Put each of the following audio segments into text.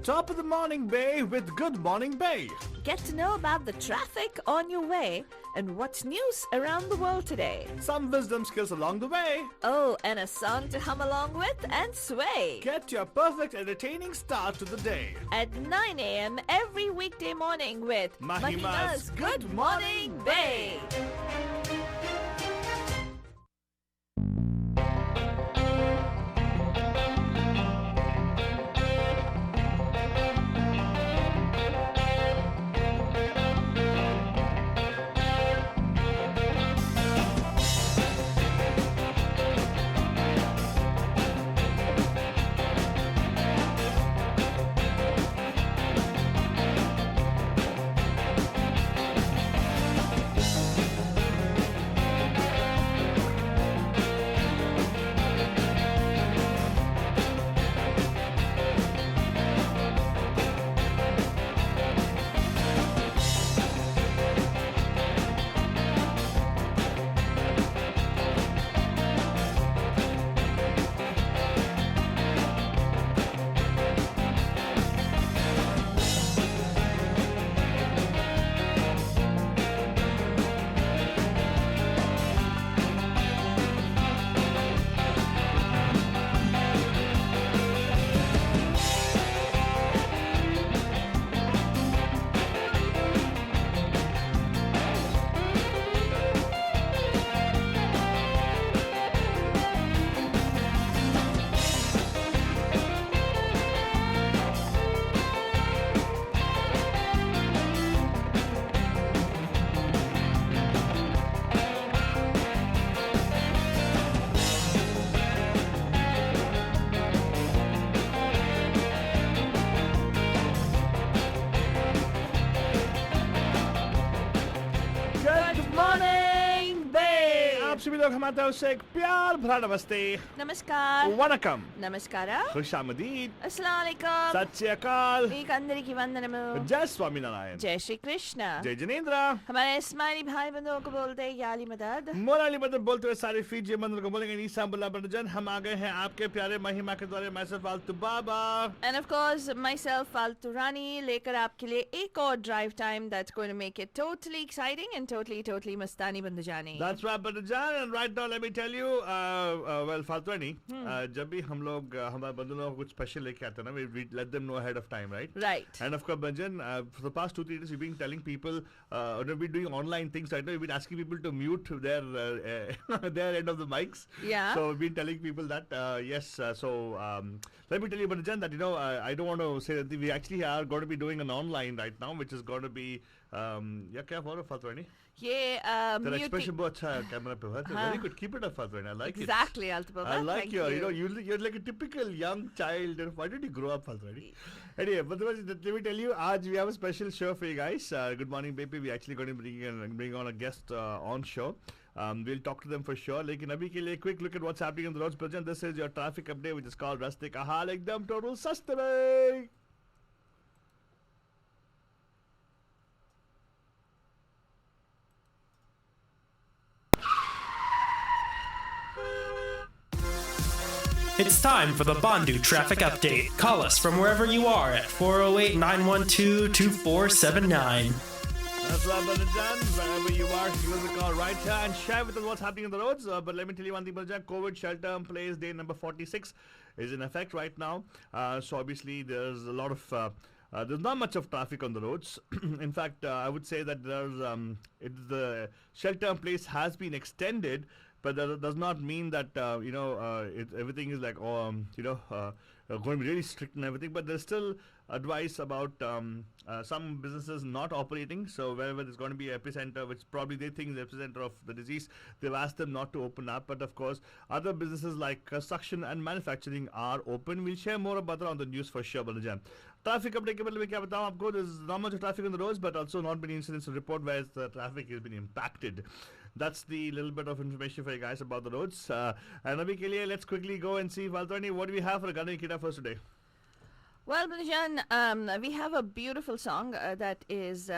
Top of the morning, Bay, with Good Morning Bay. Get to know about the traffic on your way and what's news around the world today. Some wisdom skills along the way. Oh, and a song to hum along with and sway. Get your perfect entertaining start to the day. At 9 a.m. every weekday morning with Mahima's Good Morning Bay. Good morning, Bay. आप सभी लोग हमारे तरफ से एक प्यार भरा नमस्ते, Namaskar. वनकम, Namaskara. खुशामदीद, Assalamualaikum. सत श्री अकाल, మీకు అందరికీ వందనము. जय स्वामी नारायण, जय श्री कृष्ण. जय जिनेंद्र। हमारे स्माइली भाई बंधुओं को बोलते हैं याली मदद. मोराली मदद बोलते हुए सारे फीजी मंदिर को बोलेंगे नीसाबुल्ला बरजन। हम आ गए हैं आपके प्यारे महिमा के द्वारे मैसेज फालतू बाबा। And of course, myself, Faltu Rani, लेकर आपके लिए एक और drive time that's going to make it totally exciting and totally मस्तानी बन जानी. That's right, Barajan. And right now, let me tell you, well, फालतू नहीं, जब भी हम लोग हमारे बंधुओं को कुछ स्पेशल लेके आते हैं ना, we let them know ahead of time, right? Right. And of course, Barajan, for the past 2-3 days, we've been telling people, we've been doing online things right now. We've been asking people to mute their their end of the mics. Yeah. So we've been telling people that, yes. Let me tell you, Barajan, that I don't want to say that we actually are going to be doing an online right now, which is going to be या क्या हो रहा है फालतू नहीं? ये That expression बहुत अच्छा है कैमरा पे है. Very good. Keep it up, Father. I like exactly, it. Altibaba. I like Thank your, you. you're like a typical young child. Why did you grow up, Father? Anyway, but let me tell you, आज we have a special show for you guys. Good morning, baby. We're actually going to bring on a guest on show. We'll talk to them for sure. लेकिन अभी के लिए quick look at what's happening on the roads. Barajan, this is your traffic update, which is called Raste Ka Haal Ekdam Total Saste Mein. It's time for the Bandu Traffic Update. Call us from wherever you are at 408 912 2479. That's right, Barajan. Wherever you are, give us a call right here and share with us what's happening on the roads. But let me tell you one thing, Barajan. COVID shelter in place day number 46 is in effect right now. So obviously there's a lot of there's not much of traffic on the roads. In fact, I would say that the shelter in place has been extended, but that does not mean that everything is like going to be really strict and everything. But there's still advice about some businesses not operating. So wherever there's going to be an epicenter, which probably they think is the epicenter of the disease, they've asked them not to open up. But of course, other businesses like construction and manufacturing are open. We'll share more about that on the news for sure, Balajan. Traffic update के बारे में क्या बताऊं आपको? There's not much traffic on the roads, but also not many incidents to report where the traffic has been impacted. That's the little bit of information for you guys about the roads. And अभी के लिए, let's quickly go and see, Valtani, what do we have for Gana Nikita first today? Well, Balajan, we have a beautiful song that is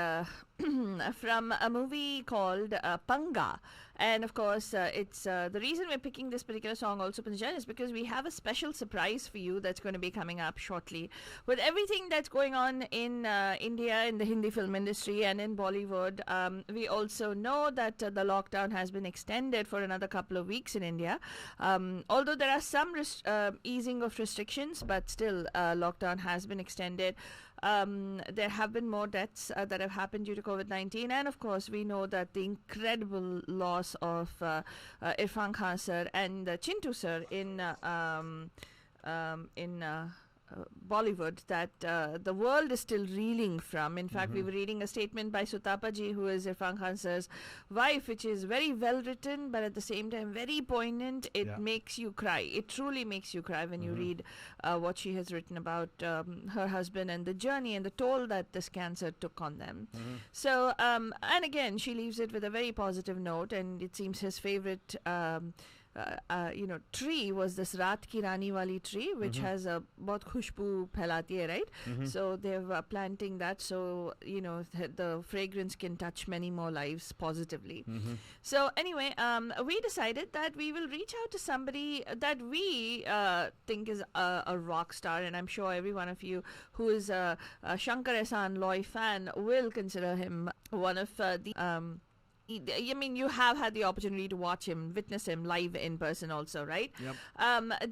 from a movie called Panga. And of course, it's the reason we're picking this particular song also, Punjajan, is because we have a special surprise for you that's going to be coming up shortly. With everything that's going on in India, in the Hindi film industry, and in Bollywood, we also know that the lockdown has been extended for another couple of weeks in India. Although there are some easing of restrictions, but still, lockdown has been extended. There have been more deaths that have happened due to COVID-19, and of course we know that the incredible loss of Irfan Khan sir and Chintu sir in Bollywood, that the world is still reeling from. In fact, we were reading a statement by Sutapa ji, who is Irfan Khan sir's wife, which is very well written, but at the same time very poignant. It makes you cry. It truly makes you cry when you read what she has written about her husband and the journey and the toll that this cancer took on them. So, and again, she leaves it with a very positive note, and it seems his favorite tree was this Raat Ki Rani wali tree, which has a bahut khushboo phailati hai, right? So they're planting that, so the fragrance can touch many more lives positively. So anyway, we decided that we will reach out to somebody that we think is a rock star, and I'm sure every one of you who is a Shankar Ehsaan Loy fan will consider him one of the I mean, you have had the opportunity to watch him, witness him live in person also, right? Yep.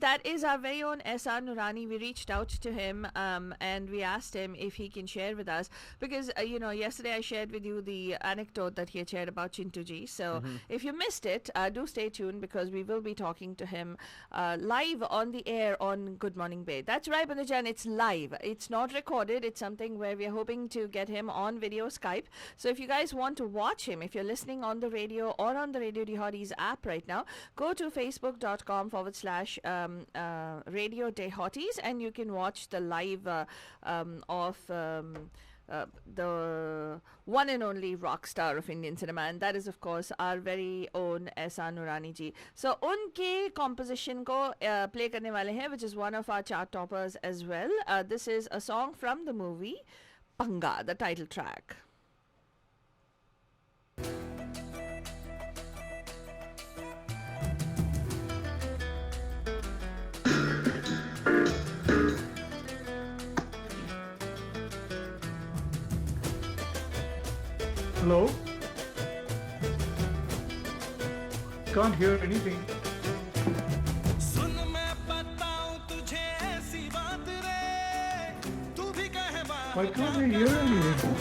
That is our very own Ehsaan Nurani. We reached out to him and we asked him if he can share with us, because, yesterday I shared with you the anecdote that he had shared about Chintu ji. So if you missed it, do stay tuned, because we will be talking to him live on the air on Good Morning Bay. That's right, Banujan, it's live. It's not recorded. It's something where we're hoping to get him on video Skype. So if you guys want to watch him, if you're listening on the radio or on the Radio Dehotties app right now, go to facebook.com/Radio Dehotties, and you can watch the live of the one and only rock star of Indian cinema, and that is of course our very own Ehsaan Nurani ji. So unke composition ko play karne wale hain, which is one of our chart toppers as well. This is a song from the movie Panga, the title track. Hello? Can't hear anything. Why can't I hear anything?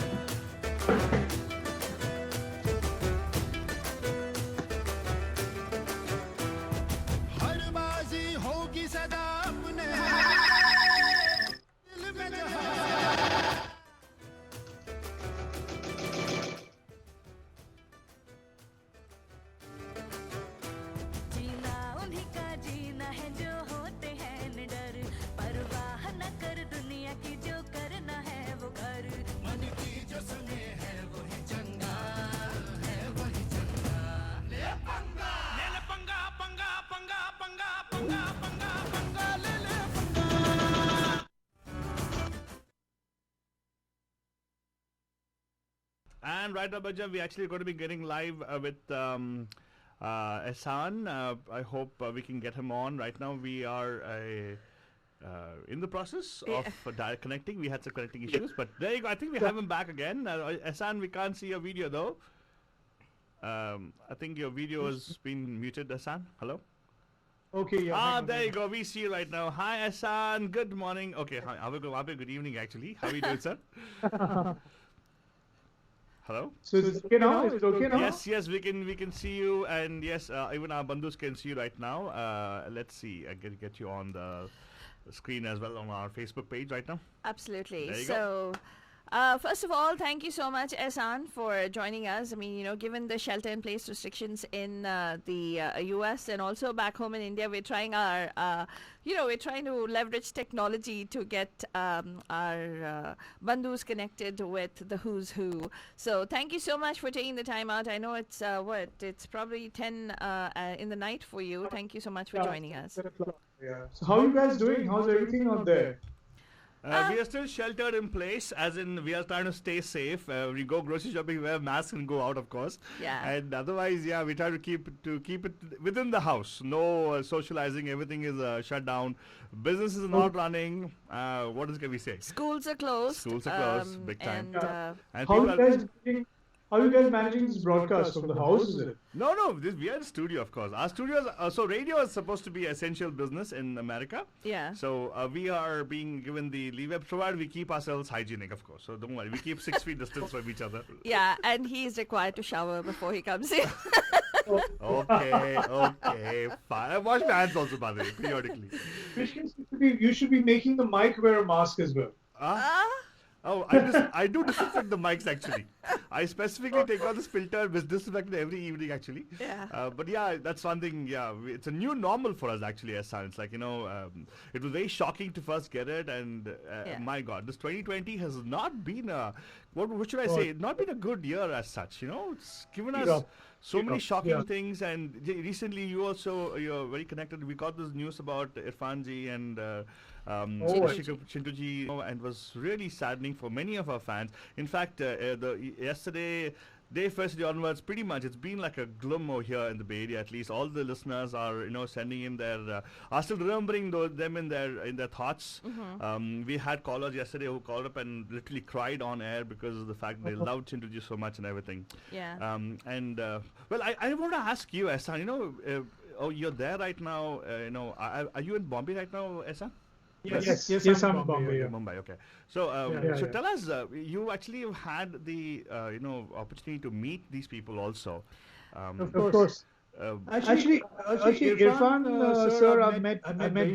And right now, Baja, we're actually going to be getting live with Ehsaan. I hope we can get him on. Right now, we are in the process of direct connecting. We had some connecting issues, but there you go. I think we have him back again. Ehsaan, we can't see your video though. I think your video has been muted, Ehsaan. Hello? Okay, yeah. There you go. We see you right now. Hi, Ehsaan. Good morning. Okay, good evening, actually. How are you doing, sir? Hello? So it's okay now? Is it okay now? Yes, we can see you, and yes, even our bandhus can see you right now. Let's see, I can get you on the screen as well on our Facebook page right now. Absolutely. There you go. First of all, thank you so much, Ehsaan, for joining us. I mean, given the shelter-in-place restrictions in the US and also back home in India, we're trying we're trying to leverage technology to get our bandhus connected with the who's who. So thank you so much for taking the time out. I know it's it's probably 10 in the night for you. Thank you so much for joining us. Yeah. So how are you guys doing? How's everything out there? We are still sheltered in place, as in we are trying to stay safe. We go grocery shopping, wear masks, and go out, of course. Yeah. And otherwise, yeah, we try to keep it within the house. No socializing. Everything is shut down. Business is not running. What else can we say? Schools are closed. Schools are closed, big time. And And How people you guys managing, how you guys managing this broadcast from the house? Is it? no, we are in studio, of course. Our studios, so radio is supposed to be essential business in America. yeah. So we are being given the leeway, provided we keep ourselves hygienic, of course. So don't worry, we keep 6 feet distance from each other. Yeah, and he is required to shower before he comes in. Okay, fine. I wash my hands also, by the way, periodically. You should be making the mic wear a mask as well. Ah? Oh, I do disinfect the mics actually. I specifically take out this filter, which disinfect it every evening actually. Yeah. But yeah, that's one thing. Yeah, it's a new normal for us actually as science. Like it was very shocking to first get it, and Yeah. my God, this 2020 has not been a what should I say? Not been a good year as such. It's given us Yeah. so many Yeah. shocking Yeah. things. And recently, you're very connected. We got this news about Irfan ji and. Chintu ji, and was really saddening for many of our fans. In fact, yesterday, day first onwards, pretty much it's been like a gloom over here in the Bay Area. At least all the listeners are sending in their are still remembering them in their thoughts. We had callers yesterday who called up and literally cried on air because of the fact they loved Chintu ji so much and everything. Yeah. Well, I want to ask you, Ehsan. You're there right now. Are you in Bombay right now, Ehsan? Yes, I'm in Bombay. Yeah. Mumbai, okay. So, Yeah. tell us, you actually have had the opportunity to meet these people also. Of course. Actually, Irfan, sir, I met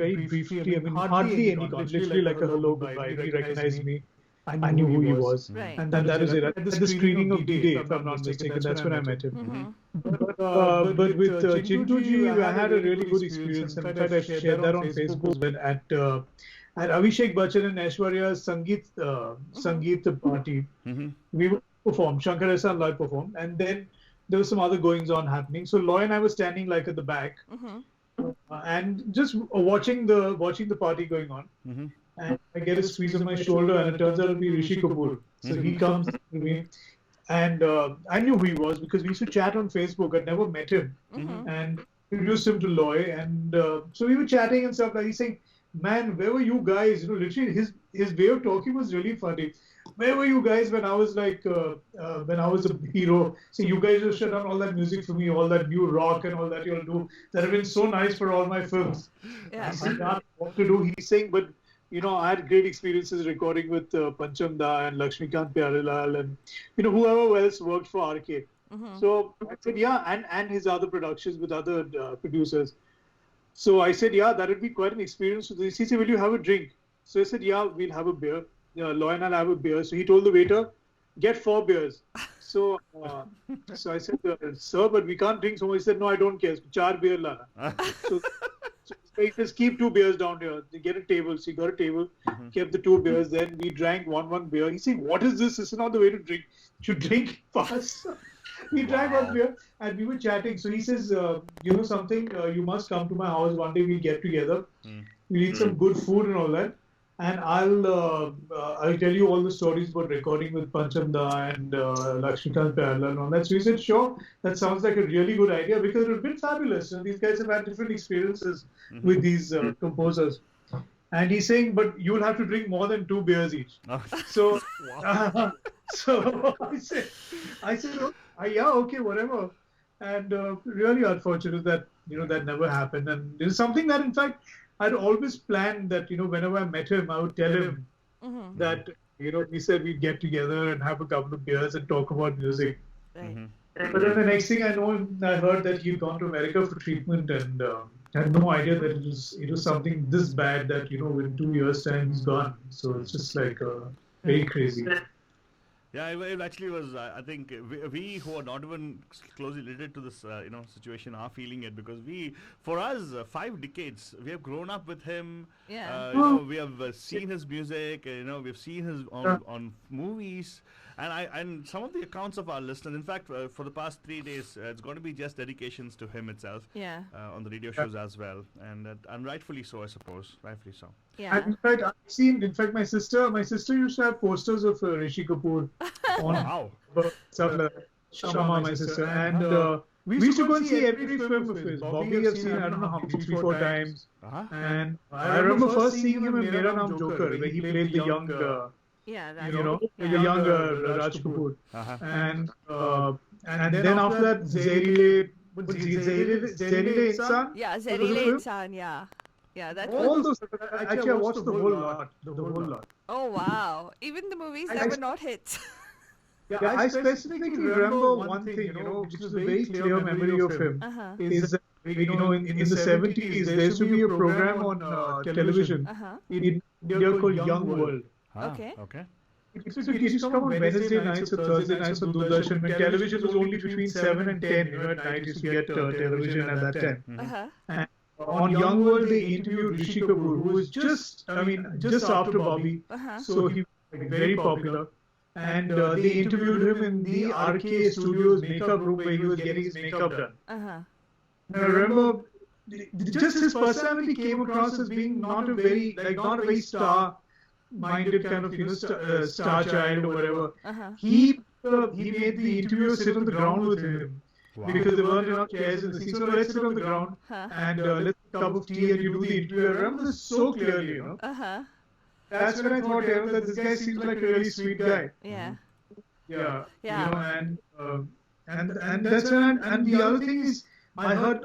very briefly. I mean, hardly any contact. Literally like a hello, goodbye. He recognized me. I knew who he was. Right. And that is it. At the screening of D-Day, if I'm not mistaken, that's when I met him. Mm-hmm. But with Chintu ji, I had a really good experience. In fact, I shared that on Facebook when at Abhishek Bachchan and Aishwarya's Sangeet party. We performed. Shankar Ehsaan Loy performed, and then there was some other goings on happening. So Loy and I were standing like at the back, and just watching the party going on. And I get a squeeze on my shoulder, and it turns out to be Rishi Kapoor. So he comes to me, and I knew who he was because we used to chat on Facebook. I'd never met him, and introduced him to Loy, and so we were chatting and stuff. Like he's saying, "Man, where were you guys?" Literally his way of talking was really funny. Where were you guys when I was when I was a hero? So you guys just shut down all that music for me, all that new rock and all that you'll do. That have been so nice for all my films. Yeah. I don't know what to do. He's saying, but I had great experiences recording with Pancham Da and Lakshmikant Pyarelal and whoever else worked for RK. So I said, yeah, and his other productions with other producers. So I said, yeah, that would be quite an experience. He said, will you have a drink? So I said, yeah, we'll have a beer. Loy and I'll have a beer. So he told the waiter, get 4 beers. So I said, sir, but we can't drink so much. He said, no, I don't care. 4 beer lana. So he says, keep 2 beers down here. They get a table. So he got a table, kept the 2 beers. Then we drank one beer. He said, what is this? This is not the way to drink. You drink fast. We drank 1 beer and we were chatting. So he says, something, you must come to my house one day. We'll get together. We'll eat some good food and all that. And I'll tell you all the stories about recording with Pancham Da and Lakshmikant Pyarelal and all that. So he said, sure, that sounds like a really good idea because it would have been fabulous. And these guys have had different experiences with these composers. And he's saying, but you'll have to drink more than 2 beers each. So, so I said, oh, yeah, okay, whatever. And really unfortunate that, that never happened. And there's something that, in fact, I'd always planned that, whenever I met him, I would tell him that, we said we'd get together and have a couple of beers and talk about music. Right. But then the next thing I know, I heard that he'd gone to America for treatment and had no idea that it was something this bad that, in 2 years' time he's gone. So it's just like very crazy. Yeah, it actually was. I think we who are not even closely related to this, situation, are feeling it because for us, 5 decades, we have grown up with him. Yeah. We have seen his music. We've seen his on movies, and some of the accounts of our listeners. In fact, for the past 3 days, it's going to be just dedications to him itself. Yeah. On the radio shows as well, and rightfully so, I suppose. Rightfully so. Yeah. And in fact, I've seen. In fact, my sister used to have posters of Rishi Kapoor on Wow. stuff like that. Shama, my sister, and we used to go and see every film of his. Bobby, I've seen I don't know how many, 3-4 times. Uh-huh. And I remember first seeing him in Mera Naam Joker, where he played the young, Yeah, that's the young Raj Kapoor. Uh-huh. And then after that, Zehrile Insan. Yeah, That was a Zehrile film? Insan, yeah. Yeah, that All was. those. Actually, I watched the whole lot. Oh, wow. Even the movies that were not hits. Yeah, I specifically remember one thing, which is a very clear memory of him, Uh-huh. is that, in the 70s, there used to be a program on television Uh-huh. in India called Young World. Ah, Okay. Okay. It used to come on Wednesday nights or Thursday nights on Doordarshan when television was only between 7 and 10. At night you used to get television at that time. Uh-huh. And on Young World, they interviewed Rishi Kapoor, who was just after Bobby. Uh-huh. So he was very popular. And they interviewed him in the RK Studios makeup room where he was getting his makeup done. Uh-huh. And I remember just his personality came across as being not a very star-minded kind of star child or whatever. Uh-huh. He made the interviewer sit on the ground with him Wow. because there weren't enough chairs in the scene. So let's sit on the ground Huh. and let's have a cup of tea and you do the interview. I remember this so clearly, Uh-huh. That's when I thought, that this guy seems like a really sweet guy. Yeah. Yeah. Yeah. And that's when and the other thing is I heard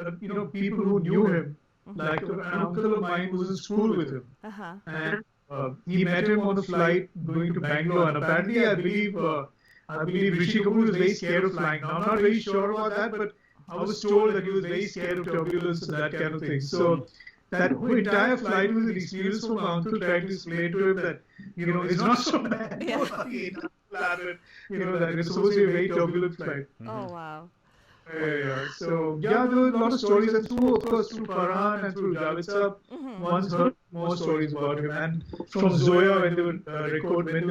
people who knew him, like an uncle of mine who was in school with him, Uh-huh. and he met him on the flight going to Bangalore, and apparently I believe Rishi Kapoor was very scared of flying. Now I'm not very sure about that, but I was told that he was very scared of turbulence and that kind of thing. So that whole entire flight was an experience for my uncle trying to explain to him that it's not so bad. Yeah. That it's supposed to be a very turbulent flight. Oh, wow. Yeah. So there were a lot of stories, and through Farhan and through Javed Saab, one's heard more stories about him. And from Zoya when they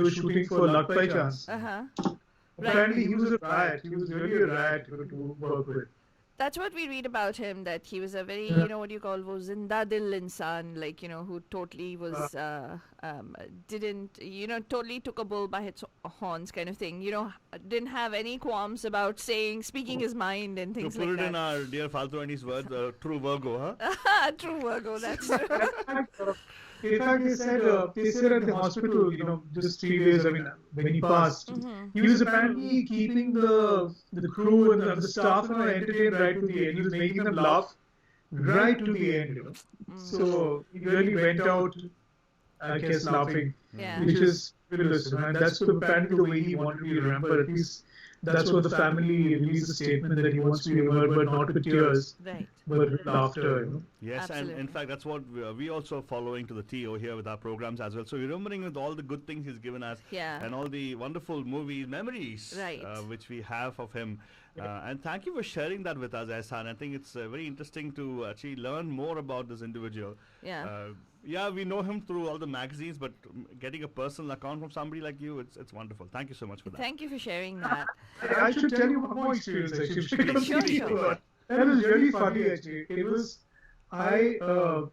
were shooting for Luck by Chance. Uh-huh. Apparently he was a riot. He was really a riot to work with. That's what we read about him, that he was a very, what do you call, wo zinda dil insan, like, who totally was, totally took a bull by its horns kind of thing, didn't have any qualms about speaking his mind and To things put like it in that. our dear Faltu Annie's words, true Virgo, huh? True, Virgo, that's true. In fact, they said at the hospital, just 3 days, when he passed, he was apparently keeping the crew and the staff entertained right to the end. He was making them laugh right to the end, So he really went out, I guess, laughing, Yeah. which is fabulous. And that's apparently the way he wanted to be remembered. At least that's what the family released a statement that he wants to be remembered, but not with tears, Right. but with laughter. Yes, and in Absolutely. fact, that's what we also following to the TO here with our programs as well. So remembering with all the good things he's given us, Yeah. and all the wonderful movies, memories, Right. which we have of him. And thank you for sharing that with us, Ehsan. I think it's very interesting to actually learn more about this individual. Yeah. We know him through all the magazines, but getting a personal account from somebody like you, it's wonderful. Thank you so much for that. Thank you for sharing that. I should tell you one more experience actually. Sure. That was really funny actually. It was the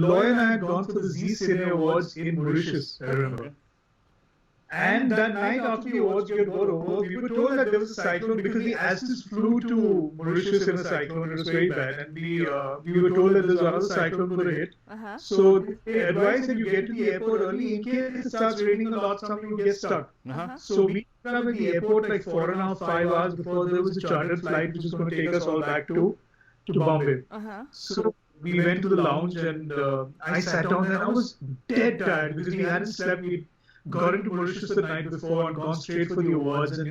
lawyer and I had gone for the Z Cine Awards in Mauritius, I remember. And that night after the awards got over, we were told that there was a cyclone because the Astis flew to Mauritius in a cyclone. It was very bad, and we were told that there's another cyclone going to hit. Uh-huh. So they advised that you get to the airport early in case it starts raining a lot, something will get stuck. Uh-huh. So we arrived at the airport like 4.5, 5 hours before there was a chartered flight which was going to take us all back to Bombay. Uh-huh. So we went to the lounge and I sat down and I was dead tired because we hadn't slept. We got into Mauritius the night before and gone straight for the awards, and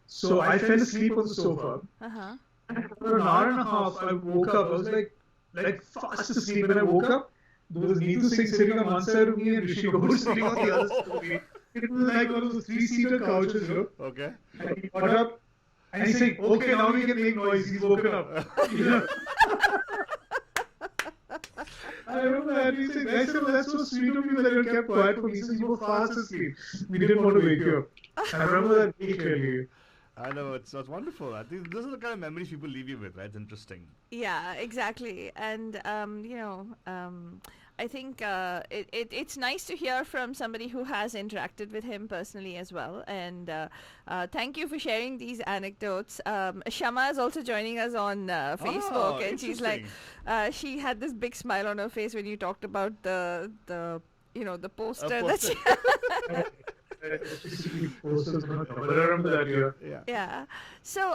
so I fell asleep on the sofa. Uh-huh. And for an hour and a half, I woke up. I was like fast asleep. When I woke up, there was Neetu Singh sitting on one side of me and Rishi Kapoor sitting on the other side of me. It was like one of those 3-seater couches, Okay. And he got up and he's saying, "Okay, now we can make noise." He's woken up. I remember that. He said, I said, "Well, that's so sweet of you that you kept quiet for me." He says, "You were fast asleep. We didn't want to wake you up." I remember that very clearly. I know, it's wonderful. I think those are the kind of memories people leave you with, right? It's interesting. Yeah, exactly. And I think it's nice to hear from somebody who has interacted with him personally as well. And thank you for sharing these anecdotes. Shama is also joining us on Facebook, and she's like, she had this big smile on her face when you talked about the poster that poster. she. But I remember that year. Yeah. Yeah. So,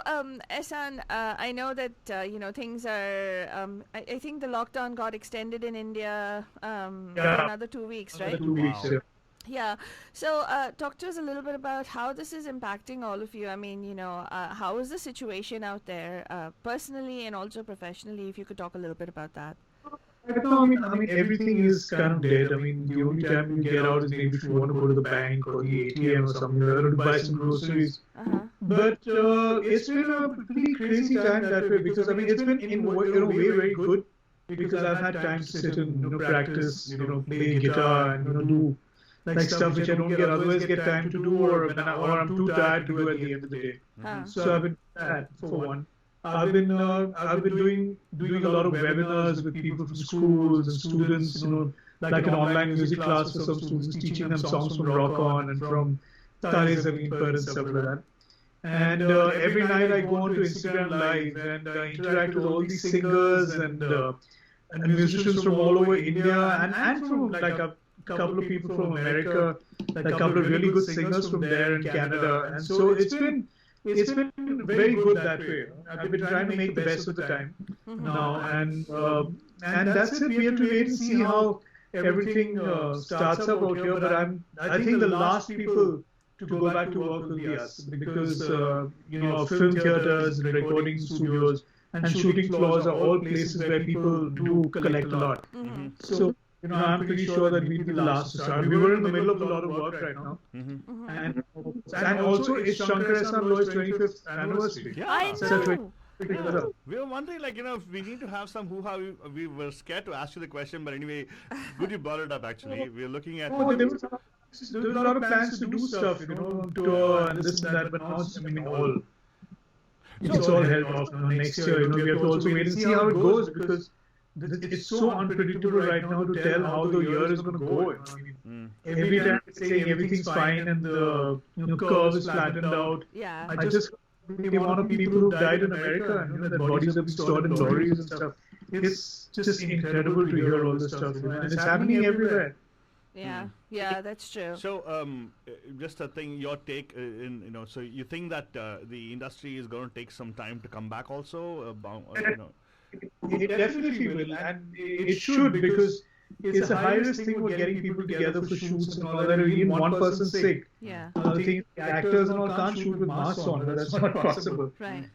Ehsan, I know that things are. I think the lockdown got extended in India for another 2 weeks, right? 2 weeks. Wow. Yeah. Yeah. So, talk to us a little bit about how this is impacting all of you. I mean, how is the situation out there, personally and also professionally? If you could talk a little bit about that. I mean, everything is kind of dead. I mean, the only time you get out is maybe if you want to go to the bank or the ATM or something to buy some groceries. Uh-huh. But it's been a pretty crazy time that way because I mean, it's been in way very good because I've had time to sit and practice, play guitar and do like stuff which I don't otherwise get time to do or I'm too tired to do at the end of the day. Huh. So I've been that for one. I've been doing a lot of webinars with people from schools and students, like an online music class for some students, teaching them songs from Rock On and from Tare Zameen Par and stuff like that. And every night I go onto Instagram Live and interact with all these singers and musicians from all over India and from like a couple of people from America, like a couple of really good singers from there in Canada. And so it's been very good that way. I've been trying to make the best of the time now, and that's it. We have to wait and see how everything starts up out here. But I think the last people to go back to work will be us because film theaters, and recording studios, and shooting floors are all places where people do collect a lot. Mm-hmm. So. I'm pretty sure that we'll be the last to start. We were in the middle of a lot of work right now. Mm-hmm. And also it's Shankar Ehsan Loy's 25th anniversary. Yeah. I So that's know. Yeah. We were wondering, if we need to have some hoo-ha. We were scared to ask you the question, but anyway, good you brought it up. Actually, we are looking at. Oh, there was a lot of plans to do stuff, tour and this and that, but now it's all held off. Next year, we have to also wait and see how it goes because it's so unpredictable right now to tell how the year is going to go. Every time it's saying everything's fine and the curve is flattened out. Yeah. I just the amount of people who died in America and their bodies have been stored in lorries and stuff. It's just incredible to hear all this stuff, and it's happening everywhere. Yeah, that's true. So, just a thing, your take so you think that the industry is going to take some time to come back also? It definitely will, and it should because it's a high-risk thing for getting people together for shoots and all that. Even one person's sick. Yeah. Another thing, the actors and all can't shoot with masks on, but that's not possible. Right.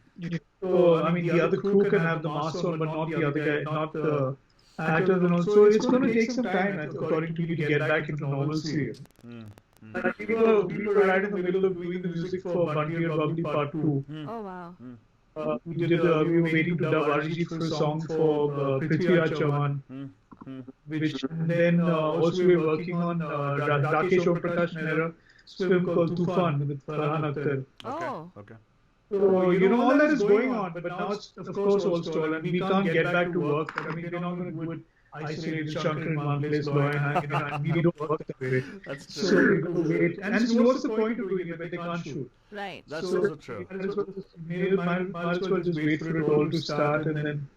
So, I mean, the other crew can have the masks on, but not the other guy, not the actors and all. So it's going to take some time, according to me, to get back into normalcy. People are right in the middle of doing the music for Bunty and Bubbly Part 2. Oh wow. We were waiting to dub Arijit for a song for Prithviraj Chauhan, and then also we were working on Rakesh Om Prakash Mehra film called Tufan with Farhan Akhtar. Oh. Okay. So, all that is going on, but now it's of course all stalled and we can't get back to work. I mean, we're not going to do it isolated Shankar in one place, and we don't work that way. That's So true. we go wait. And so what's the point of doing it when they can't shoot? Right. That's So also true. Might as well just wait for it all to start and then,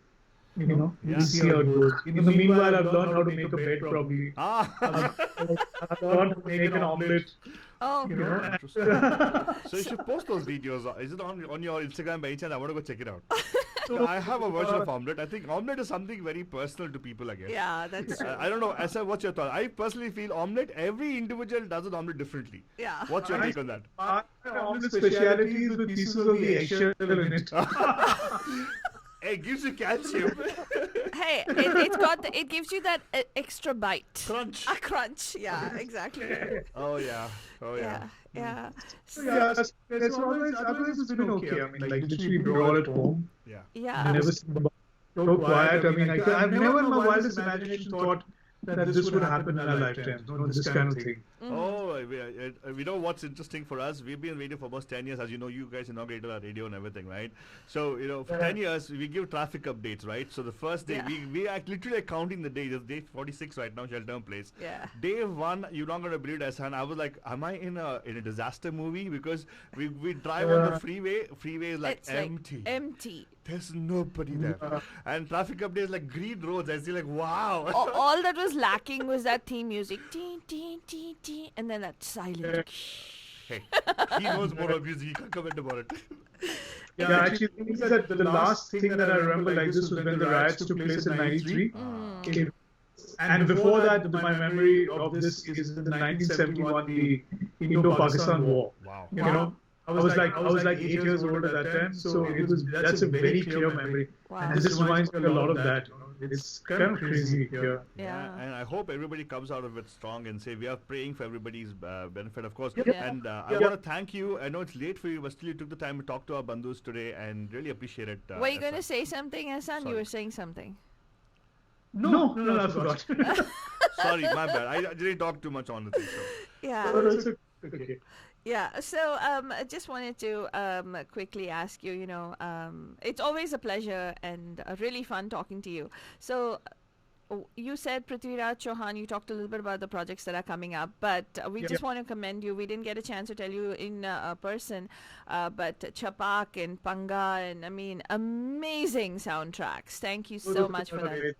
Yeah. we'll see how it goes. In the meanwhile, I've learned how to make a bed properly. I've learned to make an omelette. Oh. Interesting. So you should post those videos. Is it on your Instagram by any chance? I want to go check it out. So I have a version of omelette. I think omelette is something very personal to people, I guess. Yeah, that's true. I don't know. Asa, what's your thought? I personally feel omelette, every individual does an omelette differently. Yeah. What's your take on that? My omelette speciality is with pieces of the eggshell in it. It gives you calcium. Hey, it gives you that extra bite. Crunch. A crunch. Yeah, exactly. Oh yeah. Yeah. So, Yeah, that's always, otherwise it's been okay. I mean, like literally we're all at home. Yeah. yeah. Never seen the so quiet. I mean, I've never in my wildest imagination thought that this would happen in our lifetime. This kind of thing. Oh, we know what's interesting for us. We've been radio for almost 10 years. As you know, you guys inaugurated our radio and everything, right? So, for 10 years, we give traffic updates, right? So the first day, Yeah. we are literally counting the days. It's day 46 right now, Shelter Place. Yeah. Day 1, you're not going to believe it, Hassan. I was like, am I in a disaster movie? Because we drive on the freeway. Freeway is like It's empty. like empty. There's nobody there. And traffic updates like green roads. I see like, wow. All that was lacking was that theme music, ding, ding, ding, ding, and then that silent. Hey, he knows more of music. He can't comment about it. Yeah, actually, the thing is that the last thing that I remember like this was when the riots took place in '93. Okay. And before that, my memory of this is in the 1971, the Indo-Pakistan War. Wow. You know, I was like 8 years old at that time, so that's a very clear memory. Wow. And this reminds me a lot of that. It's kind of crazy here. Yeah. And I hope everybody comes out of it strong and say we are praying for everybody's benefit, of course. Yeah. And I want to thank you. I know it's late for you, but still you took the time to talk to our bandhus today and really appreciate it. Were you going to Hassan. say something, Hassan? You Sorry. were saying something. No, I forgot. Sorry, my bad. I didn't talk too much on the thing. So. Yeah. Okay. Yeah, so I just wanted to quickly ask you, it's always a pleasure and really fun talking to you. So you said Prithviraj Chauhan, you talked a little bit about the projects that are coming up, but we just want to commend you. We didn't get a chance to tell you in person, but Chapak and Panga, and I mean, amazing soundtracks. Thank you so much for that.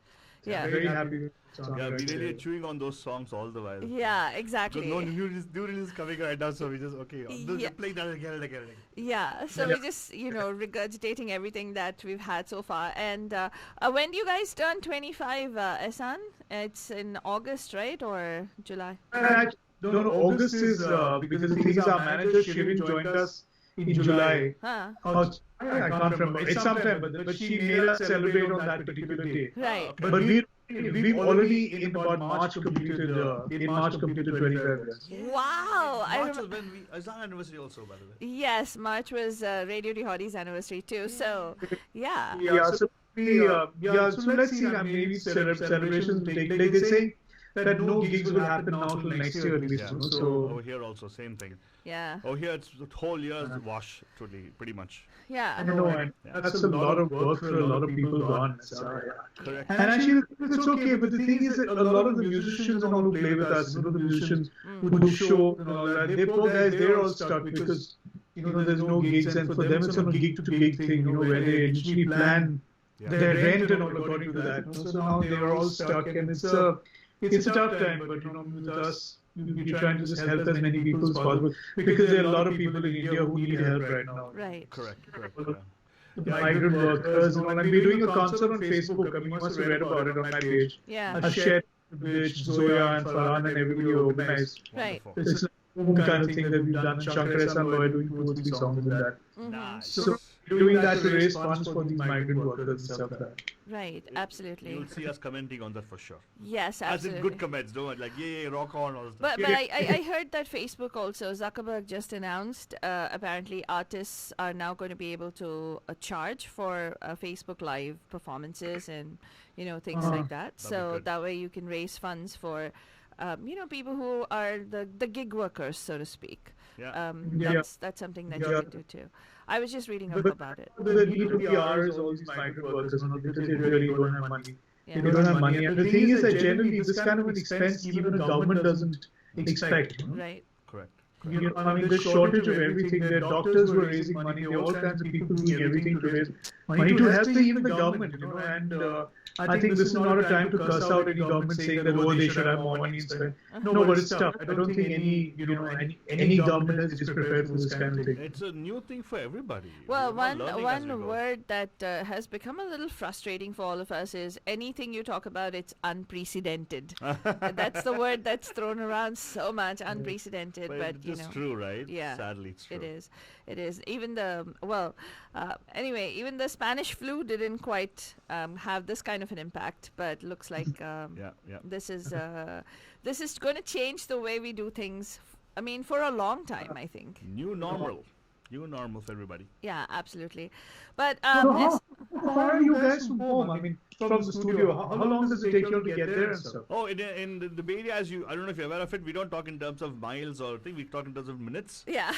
Yeah. Very happy with the song. Yeah, we really are chewing on those songs all the while. Yeah, So exactly. no new release coming right now, so we just, okay, Yeah. play that again and again and again. Yeah, so we're just, regurgitating everything that we've had so far. And when do you guys turn 25, Ehsan? It's in August, right? Or July? No, August is because the thing is our manager Shirin joined us in July. Huh. I can't remember. It's sometime, but she made us celebrate on that particular day. Right. But we've already in about March completed 25 years. Wow. March was when it's our anniversary also, by the way. Yes, March was Radio Dihodi's anniversary too. So, yeah. Yeah, so so let's see. Maybe celebrations will take. Like they say that no gigs will happen now till next year at least. Yeah. you know, Over So here also, same thing. Yeah. Oh, here it's the whole year's wash, totally, pretty much. I Yeah. don't know, and that's a lot of work for a lot of people gone. So, yeah. Correct. And actually, it's okay. But the thing is that a lot of the musicians and all who play with us, the musicians who do show and all that, they poor guys, they're all stuck because there's no gigs, and for them it's a gig to gig thing, where they initially plan Yeah. their rent and all according to that. So now they're all stuck, and it's a tough time. But with us, we're trying to just help as many people as possible because there are a lot of people in India who need help right now. Right. Correct. The migrant workers and all. And we're doing a concert on Facebook. I mean, you must have read about it on my page. Yeah. I shared which Zoya and Farhan and everybody organized. Right. Wonderful. It's a home kind of thing that we've done. Shankar S. and Lloyd doing 2 or 3 songs in that. Nice. So we're doing that to raise funds for these migrant workers and stuff like that. Right. Absolutely. You'll see us commenting on that for sure. Yes, As in absolutely. good comments, don't like rock on all this stuff. But I heard that Facebook also, Zuckerberg just announced apparently artists are now going to be able to charge for Facebook Live performances and things like that. That'd be So good. that way you can raise funds for people who are the gig workers, so to speak. Yeah. Yeah. That's something that you Yeah. can do too. I was just reading up But- about it. The need of the hour is all these migrant workers, because they really don't have money. Yeah. They don't have money. And the thing is that generally this kind of an expense even a government doesn't expect. Right. Correct. I mean, the shortage of everything. There are doctors who are raising money. There are all kinds of people doing everything to raise money to help even the government. And I think this is not a time to cuss out any government saying that they should have more money instead. No, but it's tough. I don't think any government is prepared for this kind of thing. It's a new thing for everybody. Well, We're all learning as we one go. word that has become a little frustrating for all of us is anything you talk about, it's unprecedented. That's the word that's thrown around so much, unprecedented. But it's true, right? Yeah, Sadly, it's true. it is. It is. Even even the Spanish flu didn't quite have this kind of an impact, but looks like Yeah. this is going to change the way we do things. I mean, for a long time, I think. New normal. New normal for everybody. Yeah, absolutely. But So yes, how far are you guys from home? I mean, from the studio. How long does it take you to get there and stuff? Oh, in the Bay Area, I don't know if you're aware of it, we don't talk in terms of miles or thing, we talk in terms of minutes. yeah,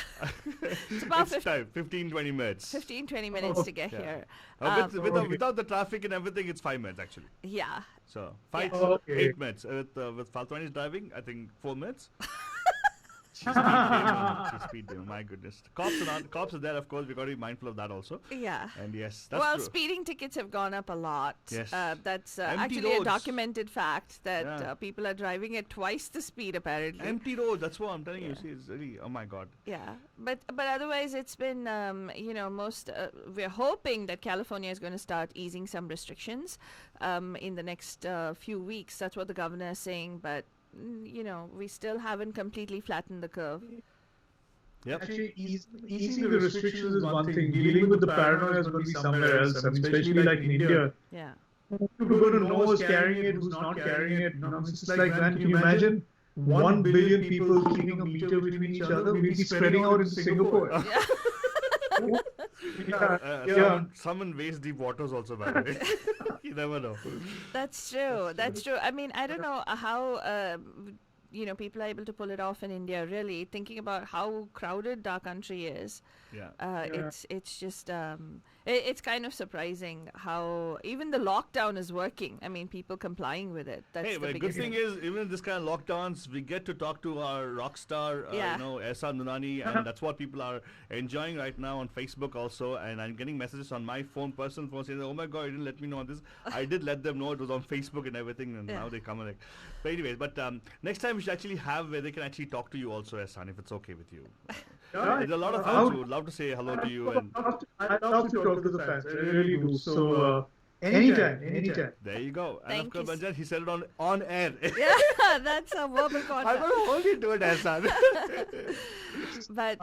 it's about It's time, 15, 20 minutes. 15, 20 minutes to get Yeah. here. Without the traffic and everything, it's 5 minutes actually. Yeah. So, 5, Yeah. Okay. 8 minutes. With Faltwani's driving, I think 4 minutes. She's speed demon, my goodness. Cops are there, of course, we've got to be mindful of that also. Yeah. And yes, that's Well, true. speeding tickets have gone up a lot. Yes. That's Empty actually a roads. documented fact that Yeah. People are driving at twice the speed apparently. Empty roads, that's what I'm telling you. Yeah. See, it's really, oh my god. Yeah, but otherwise it's been most we're hoping that California is going to start easing some restrictions in the next few weeks. That's what the governor is saying, but we still haven't completely flattened the curve. Yep. Actually, easing the restrictions is one thing. Dealing with the paranoia is going to be somewhere else. I mean, especially like in India. Yeah. People going to know who's carrying it, who's not carrying it. It's like, man, can you imagine 1 billion people keeping a meter between each other? We'd be spreading out in Singapore. Someone waste deep waters also, by the way. You never know. That's true. That's true. I mean, I don't know how people are able to pull it off in India. Really, thinking about how crowded our country is, Yeah. it's just it's kind of surprising how even the lockdown is working. I mean, people complying with it. That's Hey, the but good biggest thing is, even in this kind of lockdowns, we get to talk to our rock star, Yeah. Ehsan Nurani, and that's what people are enjoying right now on Facebook also. And I'm getting messages on my personal phone saying, "Oh my God, you didn't let me know this." I did let them know it was on Facebook and everything, and Yeah. now they come and like. But anyways, next time we should actually have where they can actually talk to you also, Ehsan, if it's okay with you. There's a lot of fans who would love to say hello to you, and I love to talk to the fans. I really do. So, anytime. there you go. And Thank of course, you Banjan, he said it on air. Yeah, that's a verbal I'm contract. going to hold you to it, Ehsan. But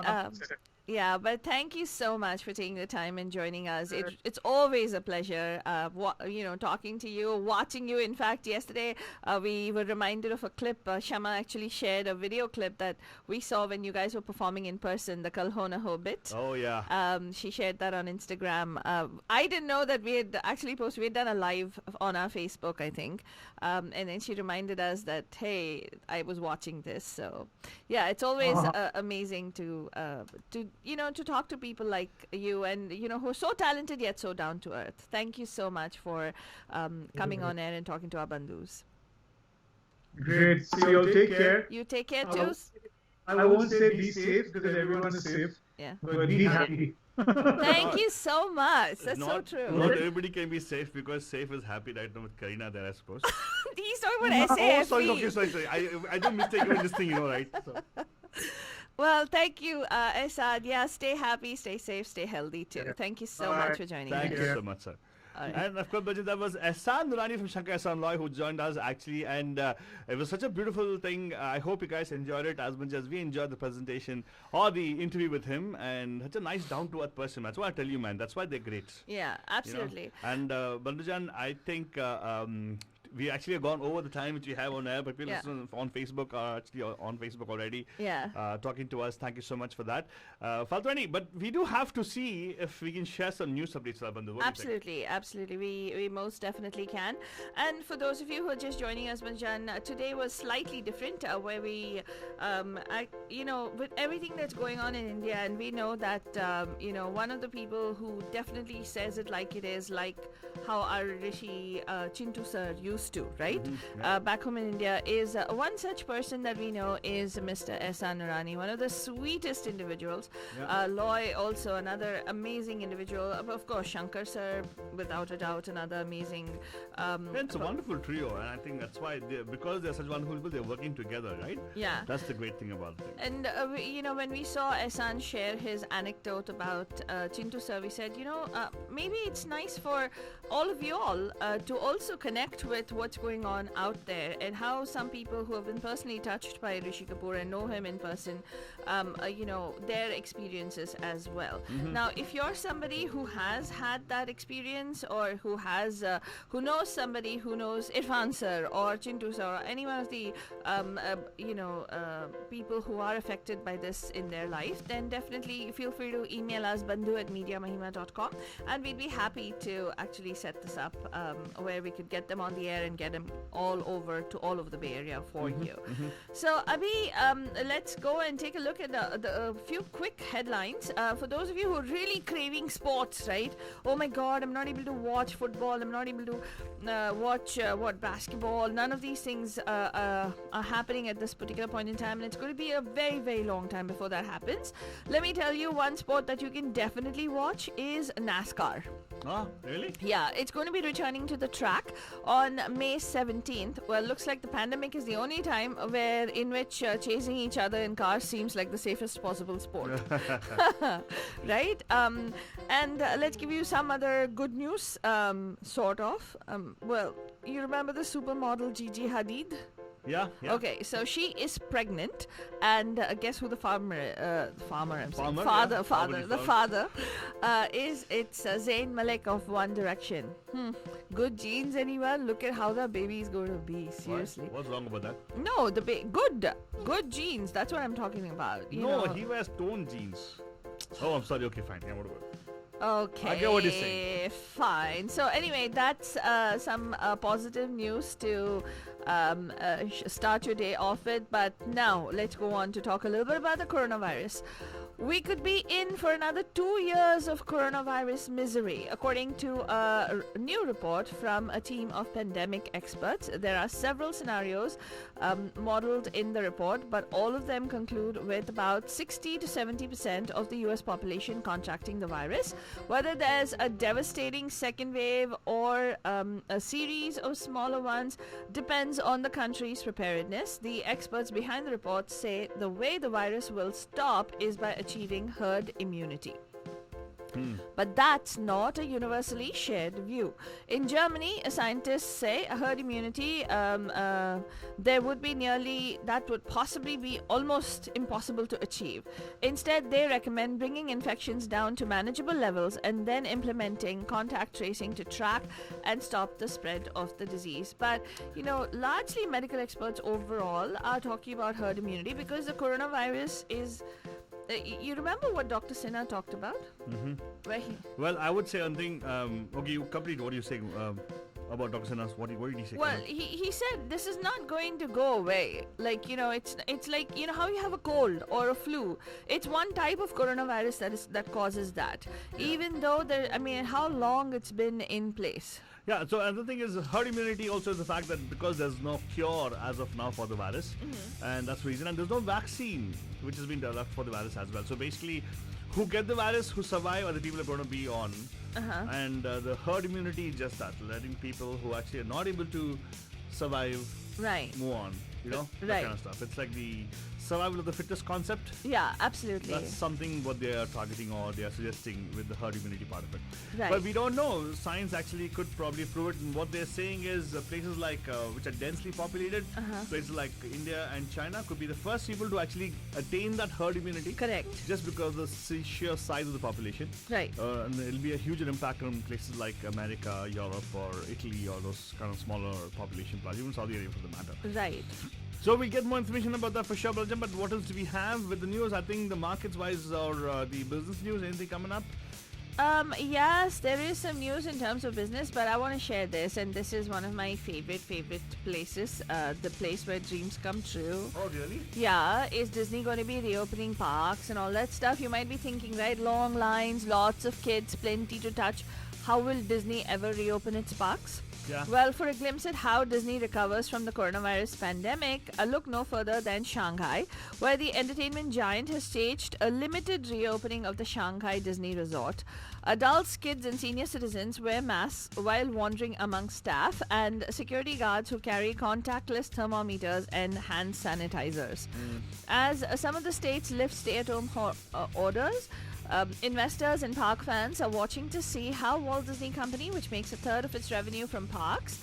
but thank you so much for taking the time and joining us. It's always a pleasure, talking to you, watching you. In fact, yesterday we were reminded of a clip. Shama actually shared a video clip that we saw when you guys were performing in person, the Kalhona Ho bit. Oh, yeah. She shared that on Instagram. I didn't know that we had actually posted. We had done a live on our Facebook, I think, and then she reminded us that, hey, I was watching this. So, yeah, it's always amazing to talk to people like you, and who are so talented yet so down to earth. Thank you so much for coming on air and talking to our bandhus. Great. See you all. Take care. You take care too. I won't say be safe because everyone is safe, Yeah. but be happy. Thank you so much. That's so true. Not everybody can be safe because safe is happy right now with Karina there, I suppose. He's talking about SAFE. Oh, sorry. Okay, sorry. I don't mistake you in this thing, right? So. Well, thank you, Esad. Yeah, stay happy, stay safe, stay healthy too. Thank you so much for joining Thank us. you so much, sir. Alright. And of course, Bajit, that was Ehsan Nurani from Shankar Ehsan Loy who joined us actually, and it was such a beautiful thing. I hope you guys enjoyed it as much as we enjoyed the presentation or the interview with him, and such a nice down-to-earth person. That's what I tell you, man. That's why they're great. Yeah, absolutely. And Bandhujan, I think we actually have gone over the time which we have on air, but people listen on Facebook are actually on Facebook already. Yeah. Talking to us. Thank you so much for that. Faltwani, but we do have to see if we can share some news updates, Bandhu. What do you think? Absolutely. We most definitely can. And for those of you who are just joining us, Banjan, today was slightly different, where we, with everything that's going on in India, and we know that, one of the people who definitely says it like it is, like how our Rishi Chintu sir used to, right? Back home in India is one such person that we know is Mr. Ehsan Nurani, one of the sweetest individuals. Loy, also another amazing individual. Of course, Shankar sir, without a doubt, another amazing. It's a wonderful trio, and I think that's why, because they're such wonderful people, they're working together, right? Yeah. That's the great thing about it. And, when we saw Ehsan share his anecdote about Chintu sir, we said, maybe it's nice for all of you all to also connect with what's going on out there and how some people who have been personally touched by Rishi Kapoor and know him in person, their experiences as well. Now, if you're somebody who has had that experience or who knows somebody who knows Irfan sir or Chintu sir or any one of the people who are affected by this in their life, then definitely feel free to email us bandhu@mediamahima.com, and we'd be happy to actually set this up where we could get them on the air and get them all over the Bay Area for you. So Abhi, let's go and take a look at the few quick headlines. For those of you who are really craving sports, right? Oh my God, I'm not able to watch football. I'm not able to watch basketball. None of these things are happening at this particular point in time, and it's going to be a very, very long time before that happens. Let me tell you, one sport that you can definitely watch is NASCAR. Oh, really? Yeah, it's going to be returning to the track on May 17th. Well, looks like the pandemic is the only time in which chasing each other in cars seems like the safest possible sport. Right? And let's give you some other good news, sort of. Well, you remember the supermodel Gigi Hadid? Yeah. Okay, so she is pregnant, and guess who the father is? It's Zayn Malik of One Direction. Good genes, anyone? Look at how the baby is going to be. Seriously. What's wrong about that? No, good genes. That's what I'm talking about. You know. He wears toned jeans. Oh, I'm sorry. Okay, fine. Yeah, whatever. Okay, I get what you're saying. Fine. So anyway, that's some positive news to start your day off with. But now let's go on to talk a little bit about the coronavirus. We could be in for another 2 years of coronavirus misery, according to a new report from a team of pandemic experts. There are several scenarios modeled in the report, but all of them conclude with about 60 to 70% of the US population contracting the virus. Whether there's a devastating second wave or a series of smaller ones depends on the country's preparedness. The experts behind the report say the way the virus will stop is by achieving herd immunity. But that's not a universally shared view. In Germany, scientists say a herd immunity there would be that would possibly be almost impossible to achieve. Instead, they recommend bringing infections down to manageable levels and then implementing contact tracing to track and stop the spread of the disease. But, largely medical experts overall are talking about herd immunity because the coronavirus is... you remember what Dr. Sinha talked about? Well, I would say one thing. Okay, you complete what you're saying about Dr. Sinha. What did he say? Well, he said this is not going to go away. Like, it's like, how you have a cold or a flu. It's one type of coronavirus that causes that. Yeah. Even though how long it's been in place. Yeah, so another thing is herd immunity also is the fact that because there's no cure as of now for the virus, and that's the reason, and there's no vaccine which has been developed for the virus as well. So basically, who get the virus, who survive, are the people who are going to be on. And the herd immunity is just that, letting people who actually are not able to survive move on, that kind of stuff. It's like the survival of the fittest concept. Yeah, absolutely. That's something what they are targeting or they are suggesting with the herd immunity part of it. Right. But we don't know. Science actually could probably prove it. And what they're saying is places like which are densely populated, places like India and China could be the first people to actually attain that herd immunity. Correct. Just because of the sheer size of the population. Right. And it'll be a huge impact on places like America, Europe, or Italy, or those kind of smaller population places, even Saudi Arabia for the matter. Right. So we'll get more information about that for sure, Baljam. But what else do we have with the news? I think the markets-wise or the business news, anything coming up? Yes, there is some news in terms of business, but I want to share this, and this is one of my favorite places, the place where dreams come true. Oh, really? Yeah, is Disney going to be reopening parks and all that stuff? You might be thinking, right, long lines, lots of kids, plenty to touch. How will Disney ever reopen its parks? Yeah. Well, for a glimpse at how Disney recovers from the coronavirus pandemic, look no further than Shanghai, where the entertainment giant has staged a limited reopening of the Shanghai Disney Resort. Adults, kids and senior citizens wear masks while wandering among staff and security guards who carry contactless thermometers and hand sanitizers. As some of the states lift stay-at-home orders, Investors and park fans are watching to see how Walt Disney Company, which makes a third of its revenue from parks,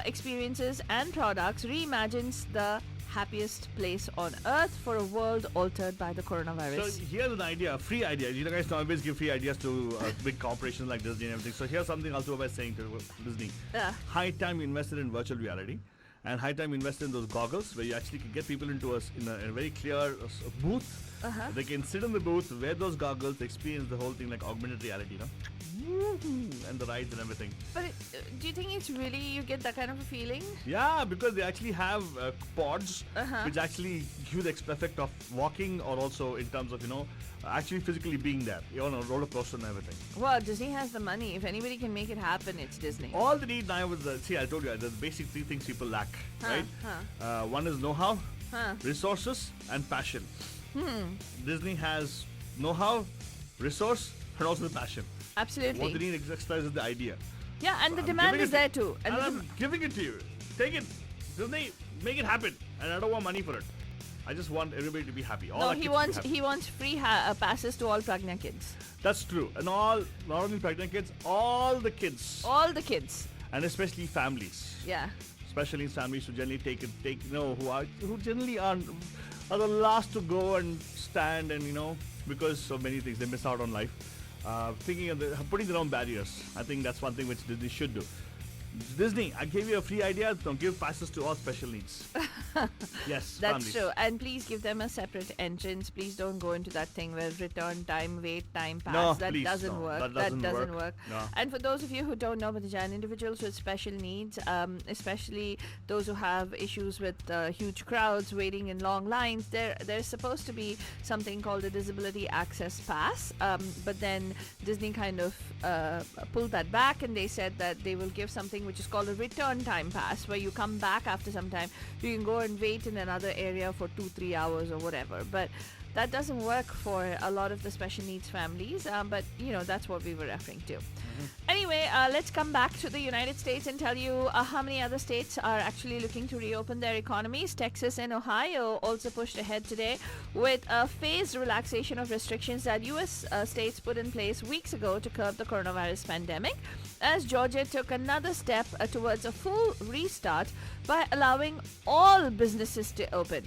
experiences, and products, reimagines the happiest place on earth for a world altered by the coronavirus. So here's an idea, a free idea. You guys always give free ideas to big corporations like Disney and everything. So here's something also was saying to Disney. High time you invested in virtual reality, and high time you invested in those goggles where you actually can get people into in a very clear booth. They can sit in the booth, wear those goggles, experience the whole thing like augmented reality, and the rides and everything. But do you think it's really, you get that kind of a feeling? Yeah, because they actually have pods which actually give the effect of walking, or also in terms of, actually physically being there. You're on a roller coaster and everything. Well, Disney has the money. If anybody can make it happen, it's Disney. All they need now is, I told you, there's basic three things people lack, right? One is know-how, resources, and passion. Disney has know-how, resource, and also the passion. Absolutely. What they need extra is the idea. Yeah, and So the I'm demand giving is it there too. And the I'm giving it to you. Take it. Disney, make it happen. And I don't want money for it. I just want everybody to be happy. All no, our he kids to be wants happy. free passes to all Pragna kids. That's true. And not only pregnant kids, all the kids. All the kids. And especially families. Yeah. Especially families who generally who generally are the last to go and stand, and because of many things they miss out on life. Thinking of putting their own barriers. I think that's one thing which Disney should do. Disney, I gave you a free idea. Don't give passes to all special needs. Yes, That's families. true. And please give them a separate entrance. Please don't go into that thing where return time, wait time, pass. No, that please, doesn't no. work. That doesn't work. No. And for those of you who don't know, Batijan, individuals with special needs, especially those who have issues with huge crowds waiting in long lines, there's supposed to be something called a Disability Access Pass. But then Disney kind of pulled that back, and they said that they will give something which is called a return time pass, where you come back after some time. You can go and wait in another area for 2-3 hours or whatever. But that doesn't work for a lot of the special needs families. But that's what we were referring to. Anyway, let's come back to the United States and tell you how many other states are actually looking to reopen their economies. Texas and Ohio also pushed ahead today with a phased relaxation of restrictions that U.S. States put in place weeks ago to curb the coronavirus pandemic, as Georgia took another step towards a full restart by allowing all businesses to open.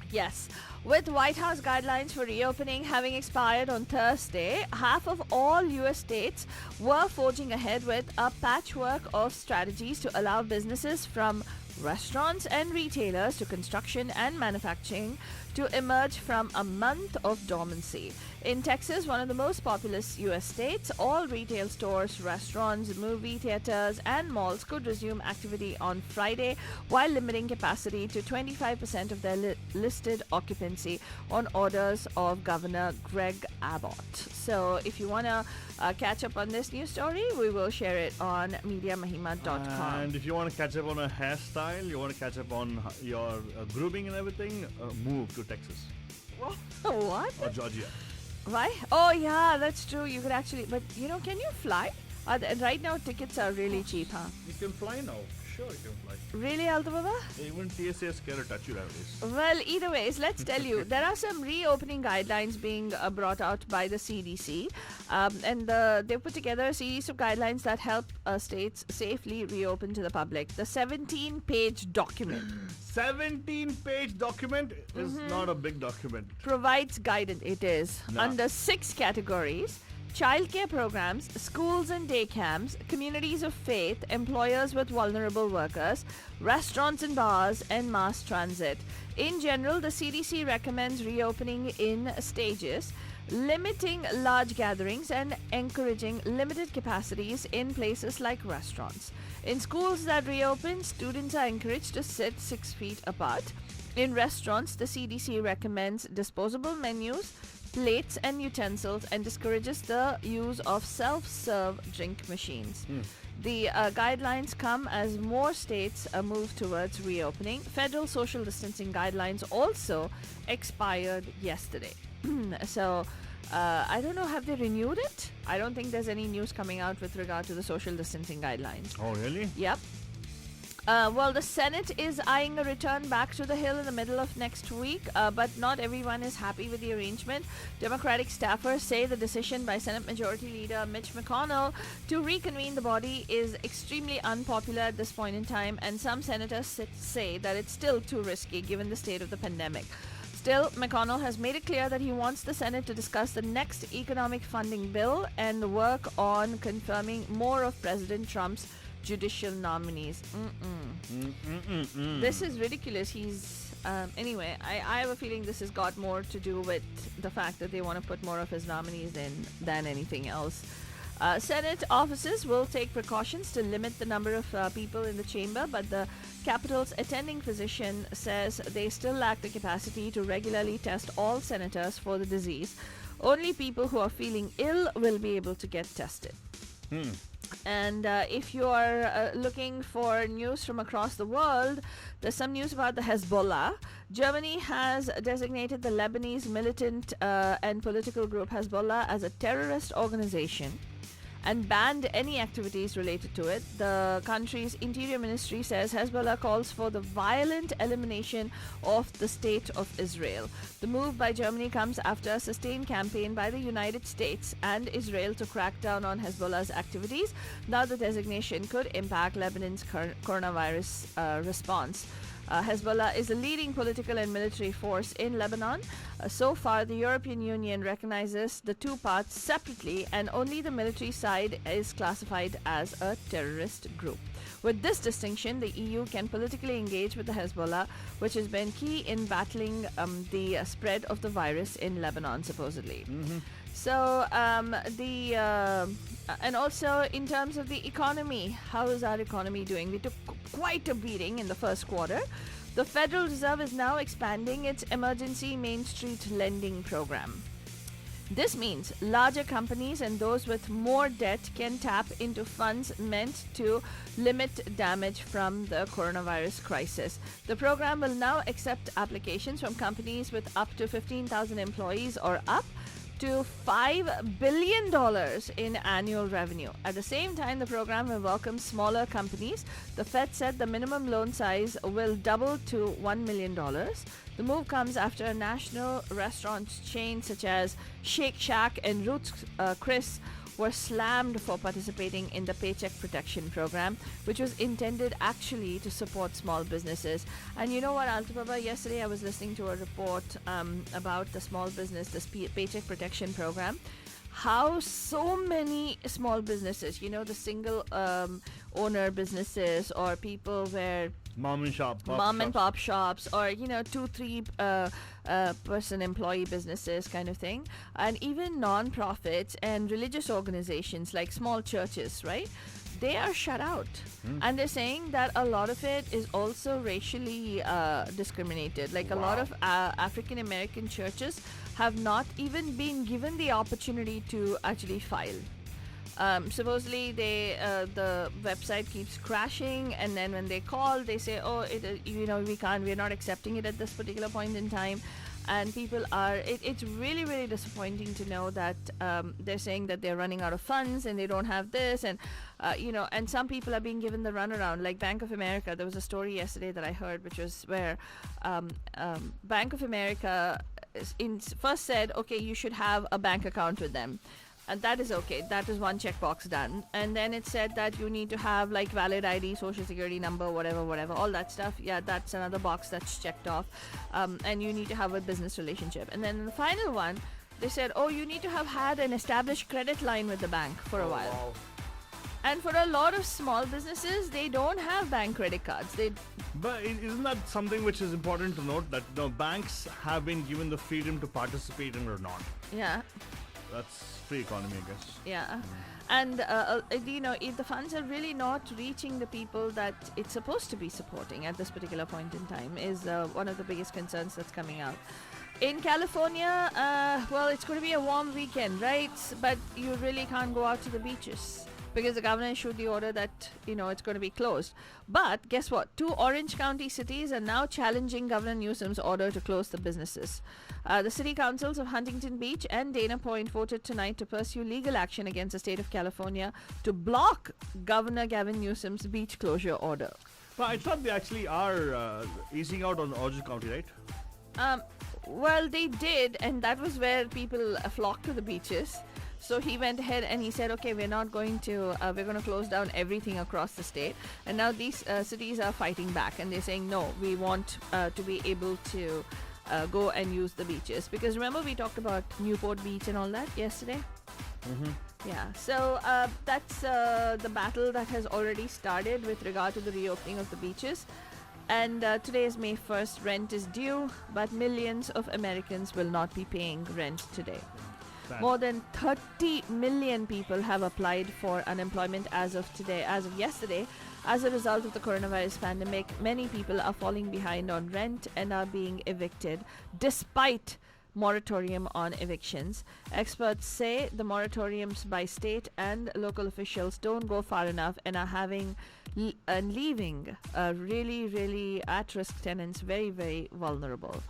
Yes. With White House guidelines for reopening having expired on Thursday, half of all U.S. states were forging ahead with a patchwork of strategies to allow businesses from restaurants and retailers to construction and manufacturing to emerge from a month of dormancy. In Texas, one of the most populous U.S. states, all retail stores, restaurants, movie theaters, and malls could resume activity on Friday while limiting capacity to 25% of their listed occupancy on orders of Governor Greg Abbott. So if you want to catch up on this news story, we will share it on MediaMahima.com. And if you want to catch up on a hairstyle, you want to catch up on your grooming and everything, move to Texas. What? Or Georgia. Why? Oh, yeah, that's true. You could actually, but can you fly? Right now, tickets are really cheap, huh? You can fly now. Sure, you can fly. Really, Aldababa? Even TSA is scared to touch you nowadays. Well, either ways, let's tell you, there are some reopening guidelines being brought out by the CDC. And they put together a series of guidelines that help states safely reopen to the public. The 17-page document 17-page document is not a big document. provides guidance. It is No. under 6 categories: childcare programs, schools and day camps, communities of faith, employers with vulnerable workers, restaurants and bars, and mass transit. In general, the CDC recommends reopening in stages, limiting large gatherings and encouraging limited capacities in places like restaurants. In schools that reopen, students are encouraged to sit 6 feet apart. In restaurants, the CDC recommends disposable menus, plates and utensils, and discourages the use of self-serve drink machines. The guidelines come as more states move towards reopening. Federal social distancing guidelines also expired yesterday. So, I don't know, have they renewed it? I don't think there's any news coming out with regard to the social distancing guidelines. Oh, really? Yep. Well, the Senate is eyeing a return back to the Hill in the middle of next week, but not everyone is happy with the arrangement. Democratic staffers say the decision by Senate Majority Leader Mitch McConnell to reconvene the body is extremely unpopular at this point in time, and some senators say that it's still too risky given the state of the pandemic. Still, McConnell has made it clear that he wants the Senate to discuss the next economic funding bill and work on confirming more of President Trump's judicial nominees. This is ridiculous. Anyway, I have a feeling this has got more to do with the fact that they want to put more of his nominees in than anything else. Senate offices will take precautions to limit the number of people in the chamber, but the Capitol's attending physician says they still lack the capacity to regularly test all senators for the disease. Only people who are feeling ill will be able to get tested. And if you are looking for news from across the world, there's some news about the Hezbollah. Germany has designated the Lebanese militant and political group Hezbollah as a terrorist organization and banned any activities related to it. The country's interior ministry says Hezbollah calls for the violent elimination of the state of Israel. The move by Germany comes after a sustained campaign by the United States and Israel to crack down on Hezbollah's activities. Now the designation could impact Lebanon's coronavirus response. Hezbollah is a leading political and military force in Lebanon. So far, the European Union recognizes the two parts separately, and only the military side is classified as a terrorist group. With this distinction, the EU can politically engage with the Hezbollah, which has been key in battling the spread of the virus in Lebanon, supposedly. So, and also in terms of the economy, how is our economy doing? We took quite a beating in the first quarter. The Federal Reserve is now expanding its emergency Main Street lending program. This means larger companies and those with more debt can tap into funds meant to limit damage from the coronavirus crisis. The program will now accept applications from companies with up to 15,000 employees or up to $5 billion in annual revenue. At the same time, the program will welcome smaller companies. The Fed said the minimum loan size will double to $1 million. The move comes after a national restaurant chain such as Shake Shack and Ruth's Chris were slammed for participating in the Paycheck Protection Program, which was intended actually to support small businesses. And you know what, Altibaba, yesterday I was listening to a report about the small business, this Paycheck Protection Program, how so many small businesses, you know, the single owner businesses or people where Mom and pop shops, or you know, 2-3 person employee businesses kind of thing, and even non-profits and religious organizations like small churches, right? They are shut out. And they're saying that a lot of it is also racially discriminated. Like a lot of African American churches have not even been given the opportunity to actually file. Supposedly the website keeps crashing, and then when they call they say, oh, we're not accepting it at this particular point in time. And people are, it's really, really disappointing to know that they're saying that they're running out of funds and they don't have this, and and some people are being given the runaround. Like Bank of America, there was a story yesterday that I heard, which was where Bank of America first said, okay, you should have a bank account with them. And that is okay. That is one checkbox done. And then it said that you need to have like valid ID, social security number, whatever, all that stuff. Yeah, that's another box that's checked off. And you need to have a business relationship. And then the final one, they said, oh, you need to have had an established credit line with the bank for a while. Wow. And for a lot of small businesses, they don't have bank credit cards. But isn't that something which is important to note, that banks have been given the freedom to participate in or not? Yeah. That's free economy, I guess. Yeah. And, if the funds are really not reaching the people that it's supposed to be supporting at this particular point in time is one of the biggest concerns that's coming out. In California, it's going to be a warm weekend, right? But you really can't go out to the beaches because the governor issued the order that, it's going to be closed. But guess what? 2 Orange County cities are now challenging Governor Newsom's order to close the businesses. The city councils of Huntington Beach and Dana Point voted tonight to pursue legal action against the state of California to block Governor Gavin Newsom's beach closure order. Well, I thought they actually are easing out on Orange County, right? Well, they did, and that was where people flocked to the beaches. So he went ahead and he said, okay, we're going to close down everything across the state. And now these cities are fighting back, and they're saying, no, we want to be able to go and use the beaches. Because remember, we talked about Newport Beach and all that yesterday? Yeah, so that's the battle that has already started with regard to the reopening of the beaches. And today is May 1st, rent is due, but millions of Americans will not be paying rent today. Sad. More than 30 million people have applied for unemployment as of yesterday. As a result of the coronavirus pandemic, many people are falling behind on rent and are being evicted despite moratorium on evictions. Experts say the moratoriums by state and local officials don't go far enough and are leaving really, really at-risk tenants very, very vulnerable.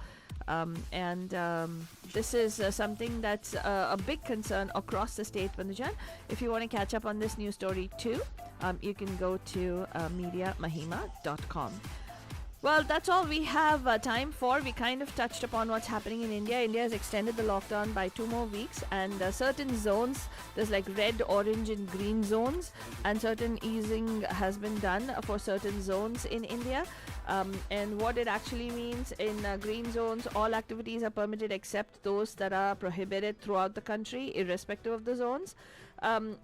This is something that's a big concern across the state, Pandujan. If you want to catch up on this news story too, you can go to MediaMahima.com. Well, that's all we have time for. We kind of touched upon what's happening in India. India has extended the lockdown by 2 more weeks, and certain zones, there's like red, orange, and green zones, and certain easing has been done for certain zones in India. And what it actually means in green zones, all activities are permitted except those that are prohibited throughout the country, irrespective of the zones.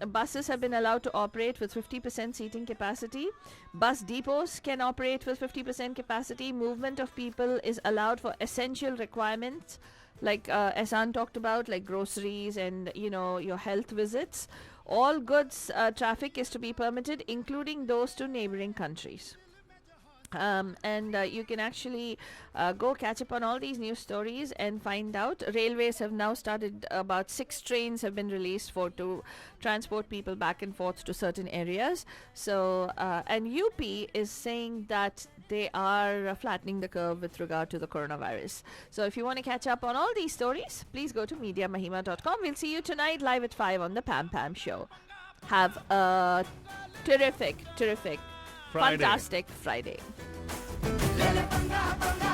Buses have been allowed to operate with 50% seating capacity. Bus depots can operate with 50% capacity. Movement of people is allowed for essential requirements, like Ehsan talked about, like groceries and your health visits. All goods traffic is to be permitted, including those to neighboring countries. You can actually go catch up on all these news stories and find out. Railways have now started, about 6 trains have been released to transport people back and forth to certain areas. So, and UP is saying that they are flattening the curve with regard to the coronavirus. So if you want to catch up on all these stories, please go to MediaMahima.com. We'll see you tonight live at 5 on the Pam Pam Show. Have a terrific, Friday. fantastic Friday. Lele panga panga